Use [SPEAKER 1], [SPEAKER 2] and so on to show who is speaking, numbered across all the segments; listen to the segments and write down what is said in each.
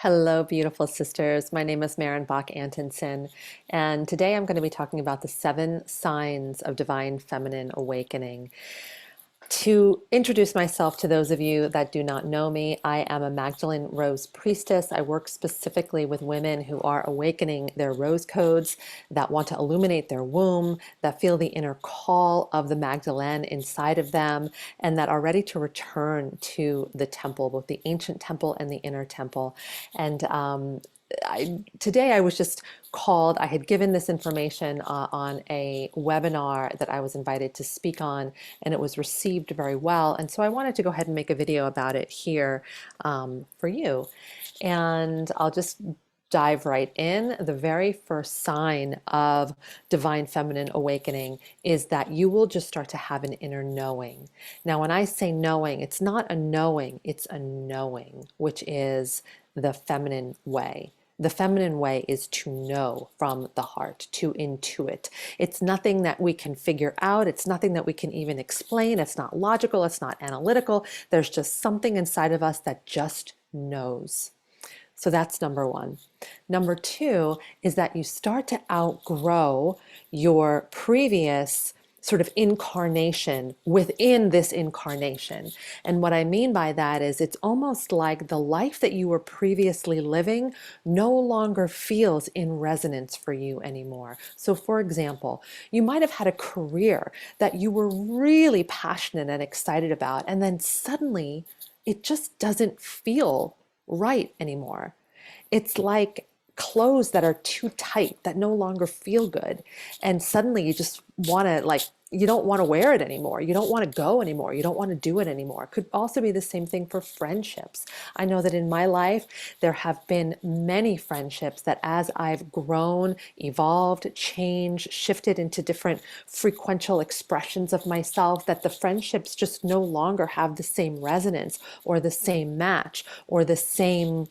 [SPEAKER 1] Hello, beautiful sisters. My name is Maren Bach-Antonson, and today I'm going to be talking about the 7 signs of divine feminine awakening. To introduce myself to those of you that do not know me, I am a Magdalene Rose priestess. I work specifically with women who are awakening their rose codes, that want to illuminate their womb, that feel the inner call of the Magdalene inside of them, and that are ready to return to the temple, both the ancient temple and the inner temple. And today I was just called, I had given this information on a webinar that I was invited to speak on, and it was received very well. And so I wanted to go ahead and make a video about it here for you. And I'll just dive right in. The very first sign of divine feminine awakening is that you will just start to have an inner knowing. Now, when I say knowing, it's not a knowing, it's a knowing, which is the feminine way. The feminine way is to know from the heart, to intuit. It's nothing that we can figure out. It's nothing that we can even explain. It's not logical. It's not analytical. There's just something inside of us that just knows. So that's number one. Number two is that you start to outgrow your previous sort of incarnation within this incarnation. And what I mean by that is it's almost like the life that you were previously living no longer feels in resonance for you anymore. So for example, you might have had a career that you were really passionate and excited about, and then suddenly it just doesn't feel right anymore. It's like clothes that are too tight that no longer feel good. And suddenly you just want to you don't want to wear it anymore. You don't want to go anymore. You don't want to do it anymore. It could also be the same thing for friendships. I know that in my life, there have been many friendships that as I've grown, evolved, changed, shifted into different frequential expressions of myself, that the friendships just no longer have the same resonance or the same match or the same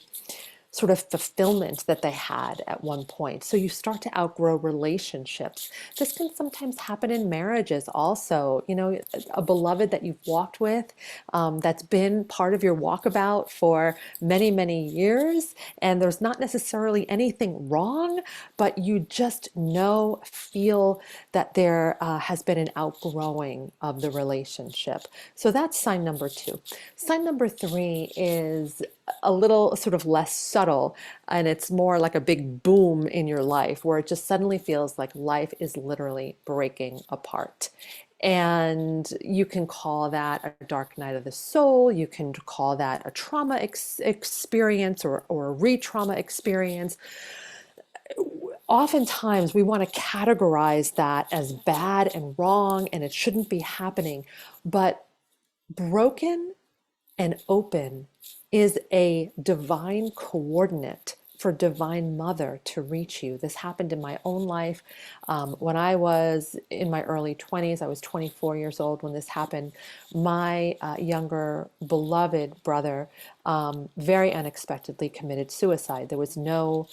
[SPEAKER 1] sort of fulfillment that they had at one point. So you start to outgrow relationships. This can sometimes happen in marriages also. You know, a beloved that you've walked with, that's been part of your walkabout for many, many years, and there's not necessarily anything wrong, but you just know, feel that there has been an outgrowing of the relationship. So that's sign number two. Sign number three is a little sort of less subtle, and it's more like a big boom in your life where it just suddenly feels like life is literally breaking apart. And you can call that a dark night of the soul. You can call that a trauma experience or a re-trauma experience. Oftentimes we want to categorize that as bad and wrong and it shouldn't be happening. But broken and open is a divine coordinate for Divine Mother to reach you. This happened in my own life. When I was in my early 20s, I was 24 years old when this happened. My younger beloved brother very unexpectedly committed suicide. There was no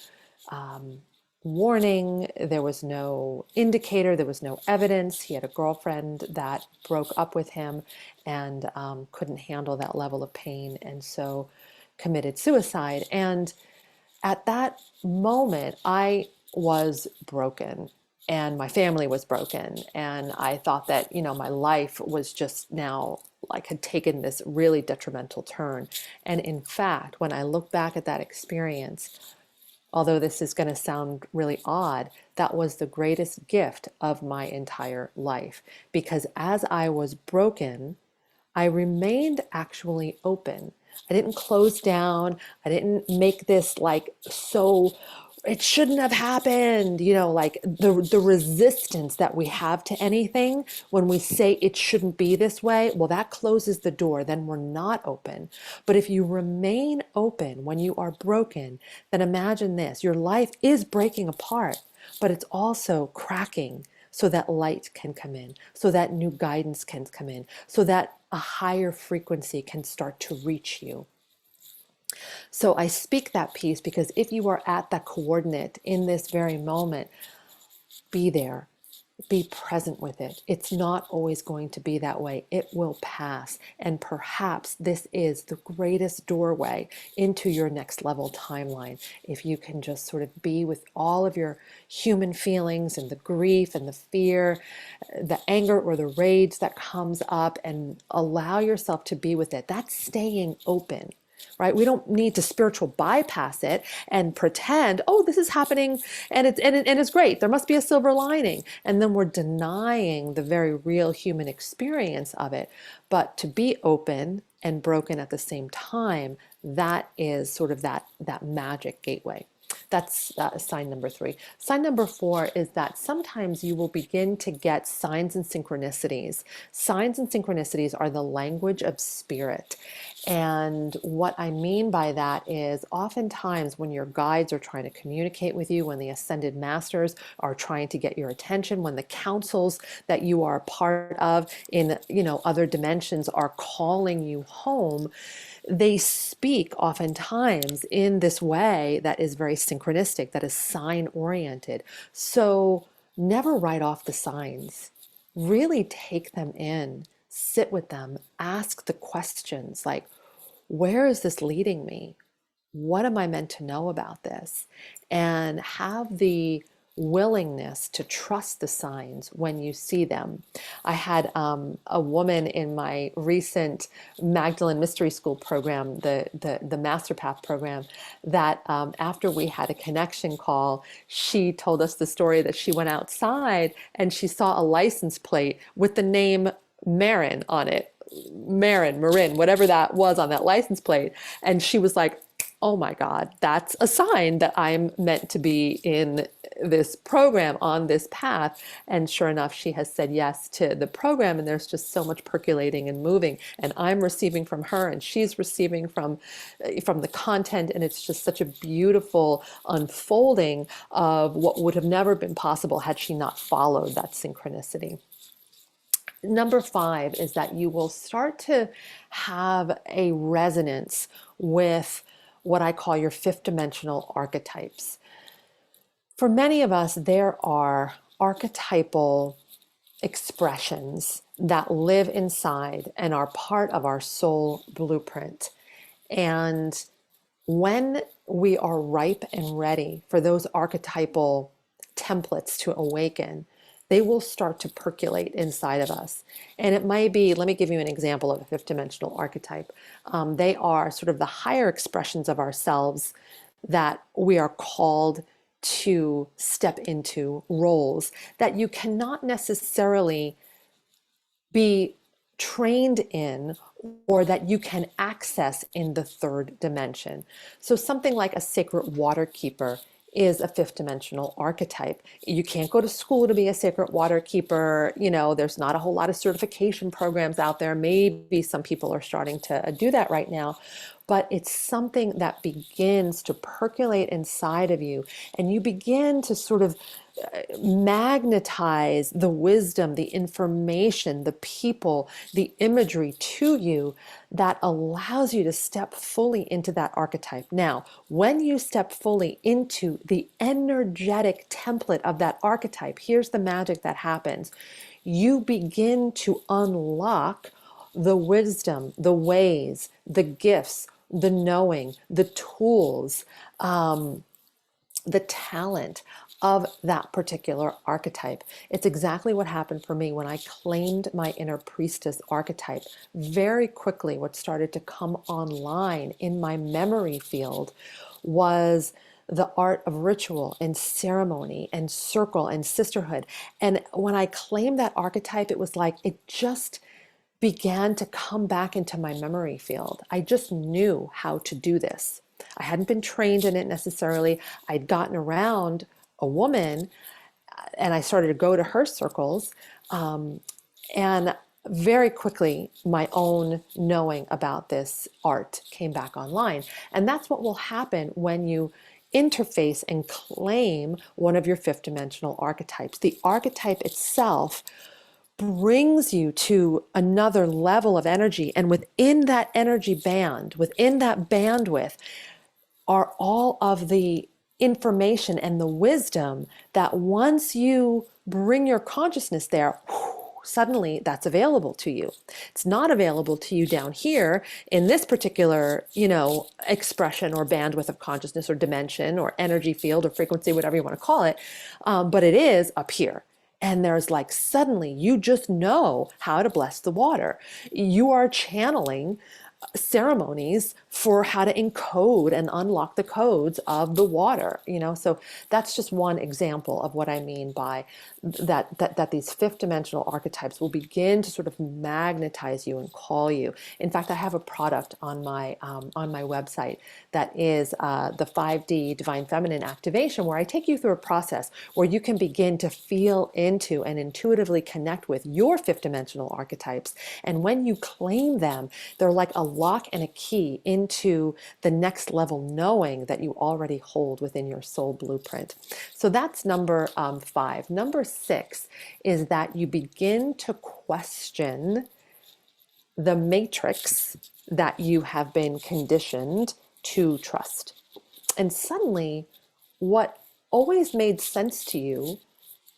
[SPEAKER 1] warning, there was no indicator, there was no evidence. He had a girlfriend that broke up with him and couldn't handle that level of pain, and so committed suicide. And at that moment, I was broken and my family was broken. And I thought that, you know, my life was just now like had taken this really detrimental turn. And in fact, when I look back at that experience, although this is going to sound really odd, that was the greatest gift of my entire life. Because as I was broken, I remained actually open. I didn't close down. I didn't make this like so it shouldn't have happened, you know, like the resistance that we have to anything when we say it shouldn't be this way, well, that closes the door, then we're not open. But if you remain open when you are broken, then imagine this, your life is breaking apart, but it's also cracking so that light can come in, so that new guidance can come in, so that a higher frequency can start to reach you. So I speak that piece because if you are at that coordinate in this very moment, be there. be present with it. It's not always going to be that way. It will pass. And perhaps this is the greatest doorway into your next level timeline. If you can just sort of be with all of your human feelings and the grief and the fear, the anger or the rage that comes up, and allow yourself to be with it. That's staying open, right? We don't need to spiritual bypass it and pretend, oh, this is happening and it's great. There must be a silver lining. And then we're denying the very real human experience of it. But to be open and broken at the same time, that is sort of that magic gateway. That's sign number 3. Sign number 4 is that sometimes you will begin to get signs and synchronicities. Signs and synchronicities are the language of spirit. And what I mean by that is oftentimes when your guides are trying to communicate with you, when the ascended masters are trying to get your attention, when the councils that you are a part of in, other dimensions are calling you home, they speak oftentimes in this way that is very synchronistic, that is sign oriented. So never write off the signs. Really take them in, sit with them, ask the questions like, where is this leading me? What am I meant to know about this? And have the willingness to trust the signs when you see them. I had a woman in my recent Magdalene Mystery School program, the Master Path program, that after we had a connection call, she told us the story that she went outside and she saw a license plate with the name Marin on it. Marin, whatever that was on that license plate. And she was like, oh my God, that's a sign that I'm meant to be in this program on this path. And sure enough, she has said yes to the program, and there's just so much percolating and moving. And I'm receiving from her, and she's receiving from the content. And it's just such a beautiful unfolding of what would have never been possible had she not followed that synchronicity. Number 5 is that you will start to have a resonance with what I call your 5th dimensional archetypes. For many of us, there are archetypal expressions that live inside and are part of our soul blueprint. And when we are ripe and ready for those archetypal templates to awaken, they will start to percolate inside of us. And it might be, let me give you an example of a 5th dimensional archetype. They are sort of the higher expressions of ourselves that we are called to step into, roles that you cannot necessarily be trained in or that you can access in the 3rd dimension. So something like a sacred water keeper is a 5th dimensional archetype. You can't go to school to be a sacred water keeper. There's not a whole lot of certification programs out there. Maybe some people are starting to do that right now, but it's something that begins to percolate inside of you, and you begin to sort of magnetize the wisdom, the information, the people, the imagery to you that allows you to step fully into that archetype. Now, when you step fully into the energetic template of that archetype, here's the magic that happens. You begin to unlock the wisdom, the ways, the gifts, the knowing, the tools, the talent of that particular archetype. It's exactly what happened for me when I claimed my inner priestess archetype. Very quickly, what started to come online in my memory field was the art of ritual and ceremony and circle and sisterhood. And when I claimed that archetype, it was like it just began to come back into my memory field. I just knew how to do this. I hadn't been trained in it necessarily. I'd gotten around a woman and I started to go to her circles. And very quickly, my own knowing about this art came back online. And that's what will happen when you interface and claim one of your 5th dimensional archetypes. The archetype itself brings you to another level of energy. And within that energy band, within that bandwidth, are all of the information and the wisdom that once you bring your consciousness there, suddenly that's available to you. It's not available to you down here in this particular, expression or bandwidth of consciousness or dimension or energy field or frequency, whatever you want to call it. But it is up here. And there's like suddenly you just know how to bless the water. You are channeling ceremonies for how to encode and unlock the codes of the water, so that's just one example of what I mean by that these fifth dimensional archetypes will begin to sort of magnetize you and call you. In fact, I have a product on my website that is the 5D Divine Feminine Activation, where I take you through a process where you can begin to feel into and intuitively connect with your fifth dimensional archetypes. And when you claim them, they're like a lock and a key into the next level knowing that you already hold within your soul blueprint. So that's number 5. Number 6 is that you begin to question the matrix that you have been conditioned to trust. And suddenly, what always made sense to you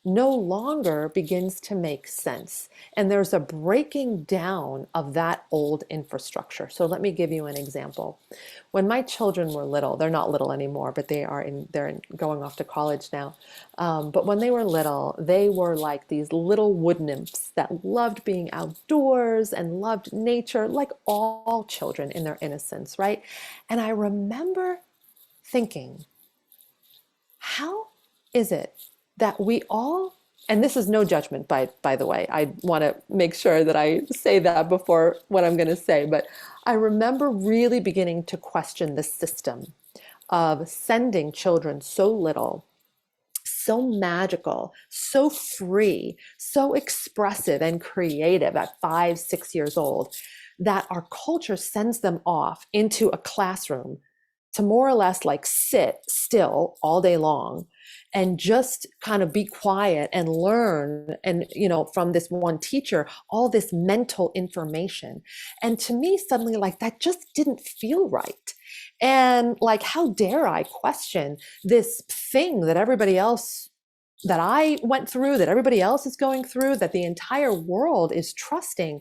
[SPEAKER 1] no longer begins to make sense. And there's a breaking down of that old infrastructure. So let me give you an example. When my children were little, they're not little anymore, but they're going off to college now. But when they were little, they were like these little wood nymphs that loved being outdoors and loved nature, like all children in their innocence, right? And I remember thinking, how is it that we all, and this is no judgment by the way, I want to make sure that I say that before what I'm going to say, but I remember really beginning to question the system of sending children so little, so magical, so free, so expressive and creative at 5, 6 years old, that our culture sends them off into a classroom to more or less like sit still all day long and just kind of be quiet and learn, and from this one teacher all this mental information. And to me, suddenly, like, that just didn't feel right. And like, how dare I question this thing that everybody else, that I went through, that everybody else is going through, that the entire world is trusting.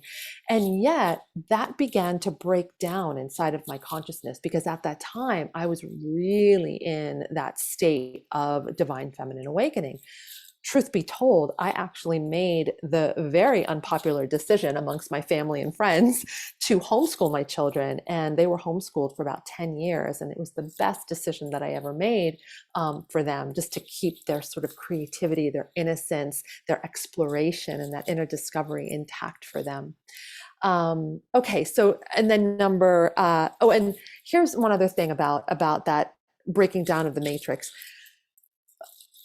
[SPEAKER 1] And yet that began to break down inside of my consciousness, because at that time I was really in that state of divine feminine awakening. Truth be told, I actually made the very unpopular decision amongst my family and friends to homeschool my children, and they were homeschooled for about 10 years. And it was the best decision that I ever made for them, just to keep their sort of creativity, their innocence, their exploration, and that inner discovery intact for them. Okay, so, and then and here's one other thing about that breaking down of the matrix.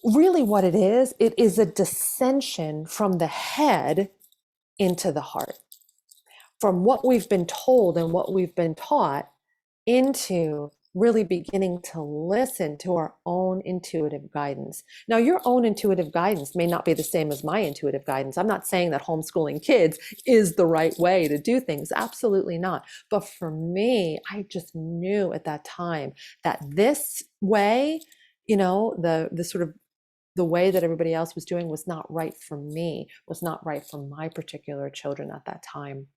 [SPEAKER 1] Really what it is a dissension from the head into the heart, from what we've been told and what we've been taught, into really beginning to listen to our own intuitive guidance. Now, your own intuitive guidance may not be the same as my intuitive guidance. I'm not saying that homeschooling kids is the right way to do things. Absolutely not. But for me, I just knew at that time that this way, the sort of the way that everybody else was doing was not right for me, was not right for my particular children at that time.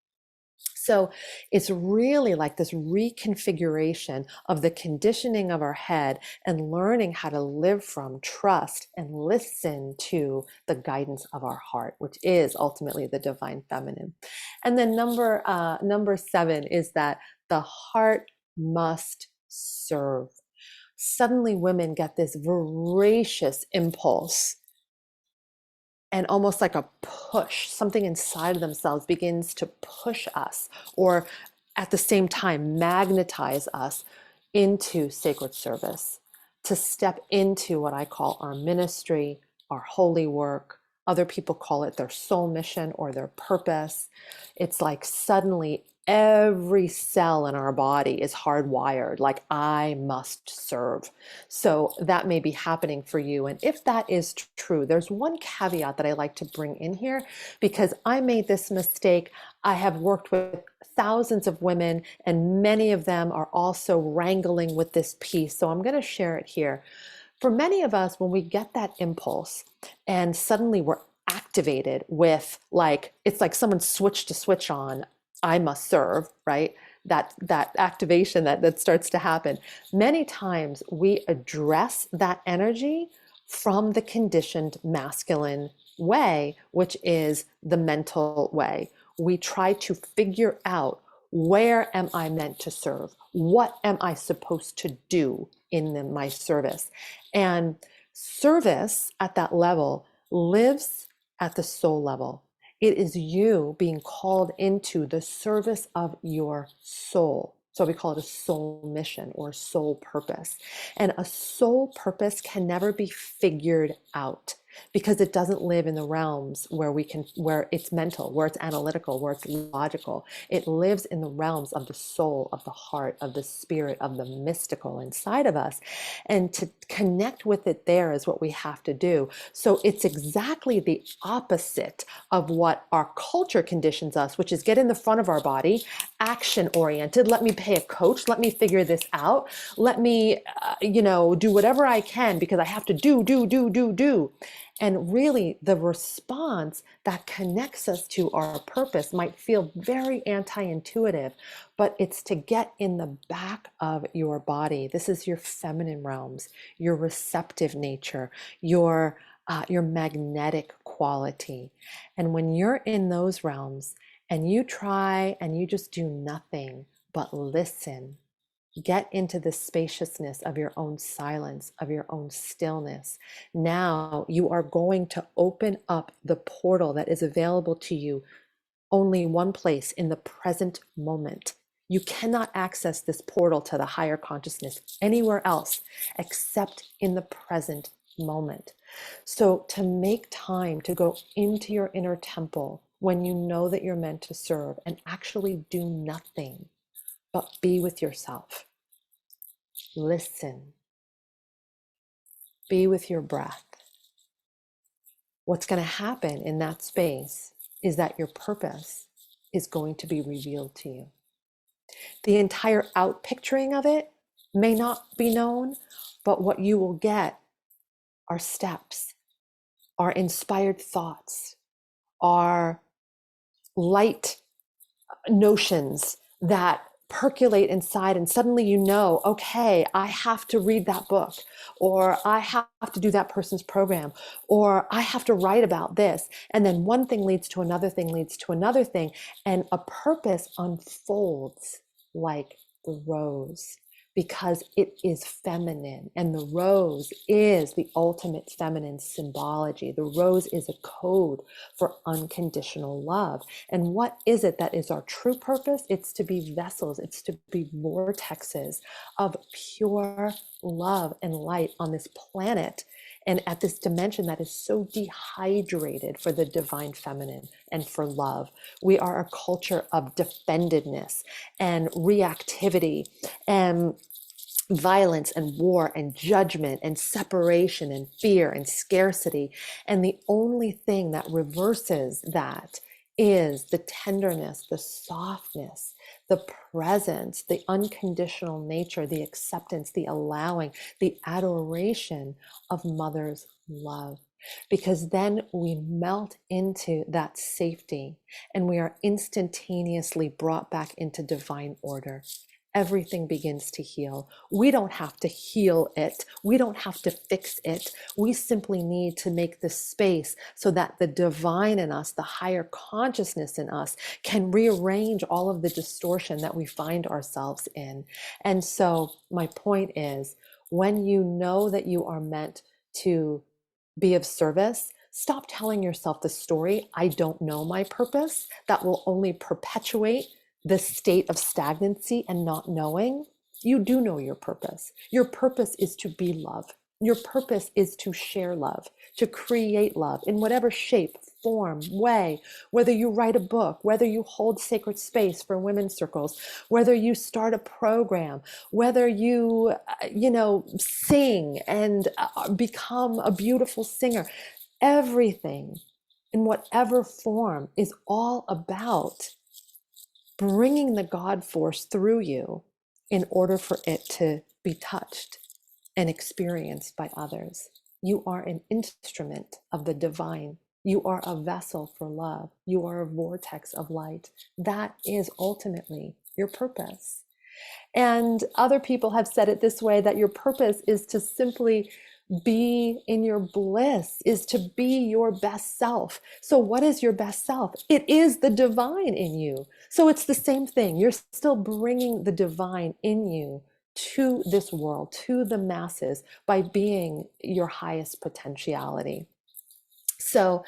[SPEAKER 1] So it's really like this reconfiguration of the conditioning of our head and learning how to live from, trust, and listen to the guidance of our heart, which is ultimately the divine feminine. And then number 7 is that the heart must serve. Suddenly women get this voracious impulse, and almost like a push, something inside of themselves begins to push us, or at the same time magnetize us into sacred service, to step into what I call our ministry, our holy work. Other people call it their soul mission or their purpose. It's like suddenly every cell in our body is hardwired, like, I must serve. So that may be happening for you. And if that is true, there's one caveat that I like to bring in here, because I made this mistake. I have worked with thousands of women, and many of them are also wrangling with this piece. So I'm going to share it here. For many of us, when we get that impulse and suddenly we're activated with, like, it's like someone switched a switch on, I must serve, right? That activation that starts to happen. Many times we address that energy from the conditioned masculine way, which is the mental way. We try to figure out, where am I meant to serve? What am I supposed to do in my service? And service at that level lives at the soul level. It is you being called into the service of your soul. So we call it a soul mission or soul purpose. And a soul purpose can never be figured out, because it doesn't live in the realms where it's mental, where it's analytical, where it's logical. It lives in the realms of the soul, of the heart, of the spirit, of the mystical inside of us. And to connect with it there is what we have to do. So it's exactly the opposite of what our culture conditions us, which is get in the front of our body, action oriented. Let me pay a coach. Let me figure this out. Let me, do whatever I can because I have to do. And really, the response that connects us to our purpose might feel very anti-intuitive, but it's to get in the back of your body. This is your feminine realms, your receptive nature, your magnetic quality. And when you're in those realms and you try and you just do nothing but listen, get into the spaciousness of your own silence, of your own stillness. Now you are going to open up the portal that is available to you only one place, in the present moment. You cannot access this portal to the higher consciousness anywhere else except in the present moment. So to make time to go into your inner temple when you know that you're meant to serve and actually do nothing but be with yourself. Listen. Be with your breath. What's going to happen in that space is that your purpose is going to be revealed to you. The entire outpicturing of it may not be known, but what you will get are steps, are inspired thoughts, are light notions that percolate inside, and suddenly you know, okay, I have to read that book, or I have to do that person's program, or I have to write about this. And then one thing leads to another thing, leads to another thing, and a purpose unfolds like the rose, because it is feminine, and the rose is the ultimate feminine symbology. The rose is a code for unconditional love. And what is it that is our true purpose? It's to be vessels, it's to be vortexes of pure love and light on this planet, and at this dimension that is so dehydrated for the divine feminine and for love. We are a culture of defendedness and reactivity and violence and war and judgment and separation and fear and scarcity. And the only thing that reverses that is the tenderness, the softness, the presence, the unconditional nature, the acceptance, the allowing, the adoration of mother's love. Because then we melt into that safety and we are instantaneously brought back into divine order. Everything begins to heal. We don't have to heal it. We don't have to fix it. We simply need to make the space so that the divine in us, the higher consciousness in us, can rearrange all of the distortion that we find ourselves in. And so my point is, when you know that you are meant to be of service, stop telling yourself the story, I don't know my purpose. That will only perpetuate the state of stagnancy and not knowing. You do know your purpose. Your purpose is to be love. Your purpose is to share love, to create love in whatever shape, form, way, whether you write a book, whether you hold sacred space for women's circles, whether you start a program, whether you, sing and become a beautiful singer. Everything in whatever form is all about bringing the God force through you in order for it to be touched. and experienced by others. You are an instrument of the divine. You are a vessel for love. You are a vortex of light. That is ultimately your purpose. And other people have said it this way, that your purpose is to simply be in your bliss, is to be your best self. So, what is your best self? It is the divine in you. So, it's the same thing. You're still bringing the divine in you to this world, to the masses, by being your highest potentiality. So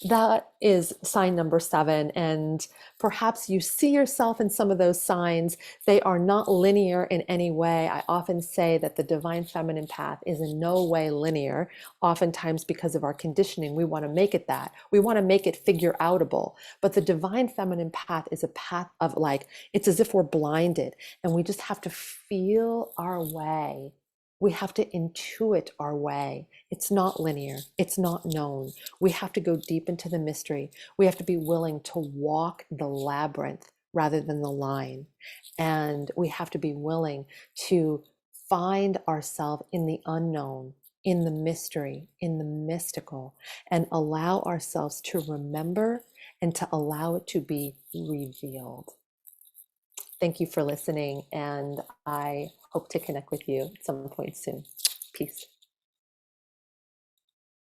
[SPEAKER 1] that is sign number 7. And perhaps you see yourself in some of those signs. They are not linear in any way. I often say that the divine feminine path is in no way linear. Oftentimes, because of our conditioning, we want to make it that. We want to make it figure outable. But the divine feminine path is a path of, like, it's as if we're blinded and we just have to feel our way. We have to intuit our way. It's not linear. It's not known. We have to go deep into the mystery. We have to be willing to walk the labyrinth rather than the line. And we have to be willing to find ourselves in the unknown, in the mystery, in the mystical, and allow ourselves to remember and to allow it to be revealed. Thank you for listening, and I hope to connect with you at some point soon. Peace.